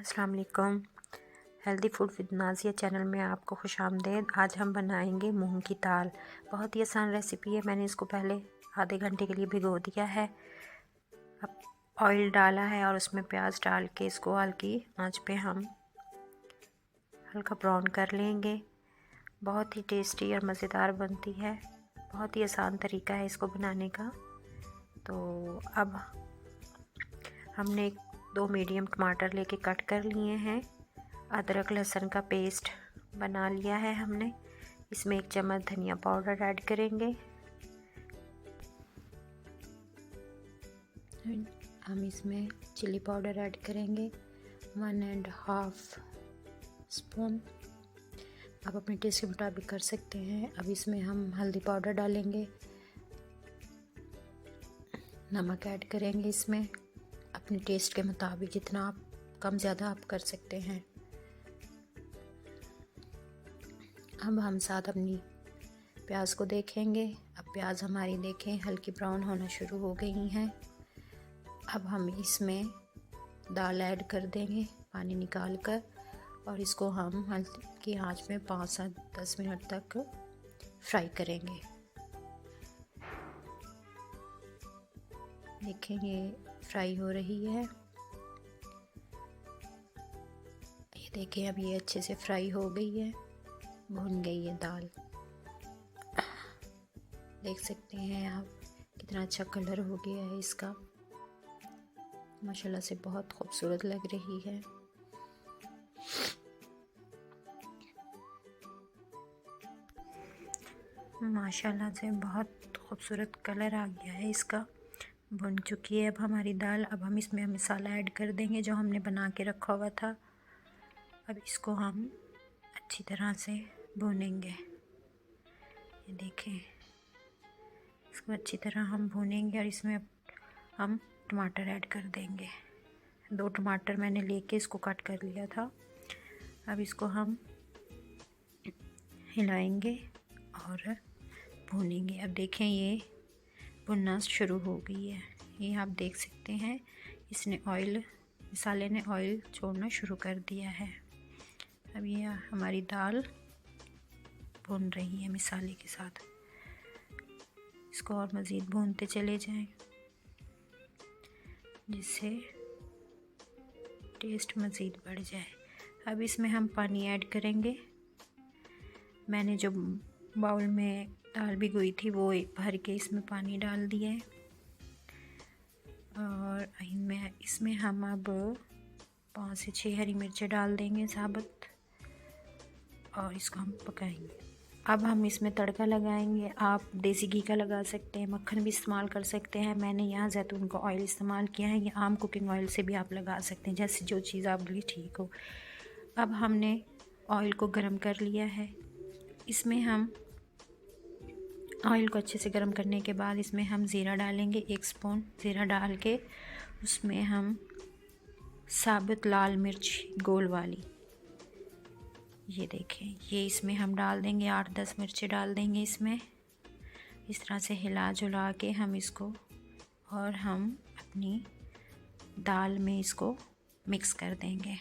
अस्सलाम वालेकुम। Healthy food with Nazia channel में आपको खुशामदीद। आज हम बनाएंगे मूंग की दाल। बहुत ही आसान रेसिपी है। मैंने इसको पहले आधे घंटे के लिए भिगो दिया है। अब ऑयल डाला है और उसमें प्याज डाल के इसको हल्की आंच पे हम हल्का ब्राउन कर लेंगे। बहुत ही टेस्टी और मज़ेदार बनती है। बहुत ही आसान तरीका है इसको बनाने का। तो अब हमने 2 मीडियम टमाटर लेके कट कर लिए हैं। अदरक लहसुन का पेस्ट बना लिया है हमने। इसमें 1 चम्मच धनिया पाउडर ऐड करेंगे। हम इसमें चिली पाउडर ऐड करेंगे 1.5 स्पून। आप अपने टेस्ट के मुताबिक कर सकते हैं। अब इसमें हम हल्दी पाउडर डालेंगे, नमक ऐड करेंगे इसमें अपने टेस्ट के मुताबिक, जितना आप कम ज़्यादा आप कर सकते हैं। अब हम साथ अपनी प्याज को देखेंगे। अब प्याज हमारी देखें हल्की ब्राउन होना शुरू हो गई हैं। अब हम इसमें दाल ऐड कर देंगे पानी निकाल कर, और इसको हम हल्की आंच में 5 से 10 मिनट तक फ्राई करेंगे। देखें ये फ्राई हो रही है। ये देखें अब ये अच्छे से फ्राई हो गई है, भुन गई है दाल। देख सकते हैं आप कितना अच्छा कलर हो गया है इसका। माशाल्लाह से बहुत खूबसूरत लग रही है। माशाल्लाह से बहुत खूबसूरत कलर आ गया है इसका। भुन चुकी है अब हमारी दाल। अब हम इसमें मसाला ऐड कर देंगे जो हमने बना के रखा हुआ था। अब इसको हम अच्छी तरह से भूनेंगे। ये देखें, इसको अच्छी तरह हम भूनेंगे और इसमें हम टमाटर ऐड कर देंगे। 2 टमाटर मैंने लेके इसको कट कर लिया था। अब इसको हम हिलाएंगे और भूनेंगे। अब देखें ये भुनना शुरू हो गई है। ये आप देख सकते हैं मसाले ने ऑयल छोड़ना शुरू कर दिया है। अब ये हमारी दाल भून रही है मसाले के साथ। इसको और मज़ीद भूनते चले जाएं जिससे टेस्ट मज़ीद बढ़ जाए। अब इसमें हम पानी ऐड करेंगे। मैंने जो बाउल में दाल भिगोई थी वो भर के इसमें पानी डाल दिया है, और इसमें हम अब 5 से 6 हरी मिर्चें डाल देंगे साबुत, और इसको हम पकाएंगे। अब हम इसमें तड़का लगाएंगे। आप देसी घी का लगा सकते हैं, मक्खन भी इस्तेमाल कर सकते हैं। मैंने यहाँ जैतून का ऑयल इस्तेमाल किया है, या आम कुकिंग ऑयल से भी आप लगा सकते हैं, जैसे जो चीज़ आपके लिए ठीक हो। अब हमने ऑयल को गर्म कर लिया है। इसमें हम ऑयल को अच्छे से गर्म करने के बाद इसमें हम ज़ीरा डालेंगे। 1 स्पून ज़ीरा डाल के उसमें हम साबुत लाल मिर्च गोल वाली, ये देखें, ये इसमें हम डाल देंगे। 8-10 मिर्चें डाल देंगे इसमें। इस तरह से हिला जुला के हम इसको, और हम अपनी दाल में इसको मिक्स कर देंगे।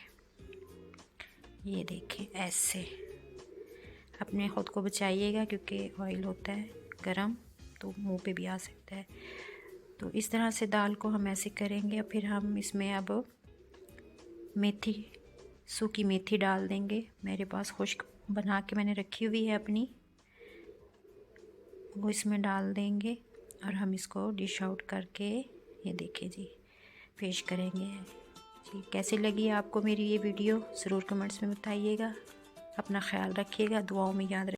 ये देखें ऐसे। अपने ख़ुद को बचाइएगा क्योंकि ऑयल होता है गरम, तो मुंह पे भी आ सकता है। तो इस तरह से दाल को हम ऐसे करेंगे। फिर हम इसमें अब सूखी मेथी डाल देंगे। मेरे पास खुश्क बना के मैंने रखी हुई है अपनी, वो इसमें डाल देंगे, और हम इसको डिश आउट करके ये देखें जी पेश करेंगे जी। कैसी लगी आपको मेरी ये वीडियो ज़रूर कमेंट्स में बताइएगा। अपना ख्याल रखिएगा, दुआओं में याद रखिएगा।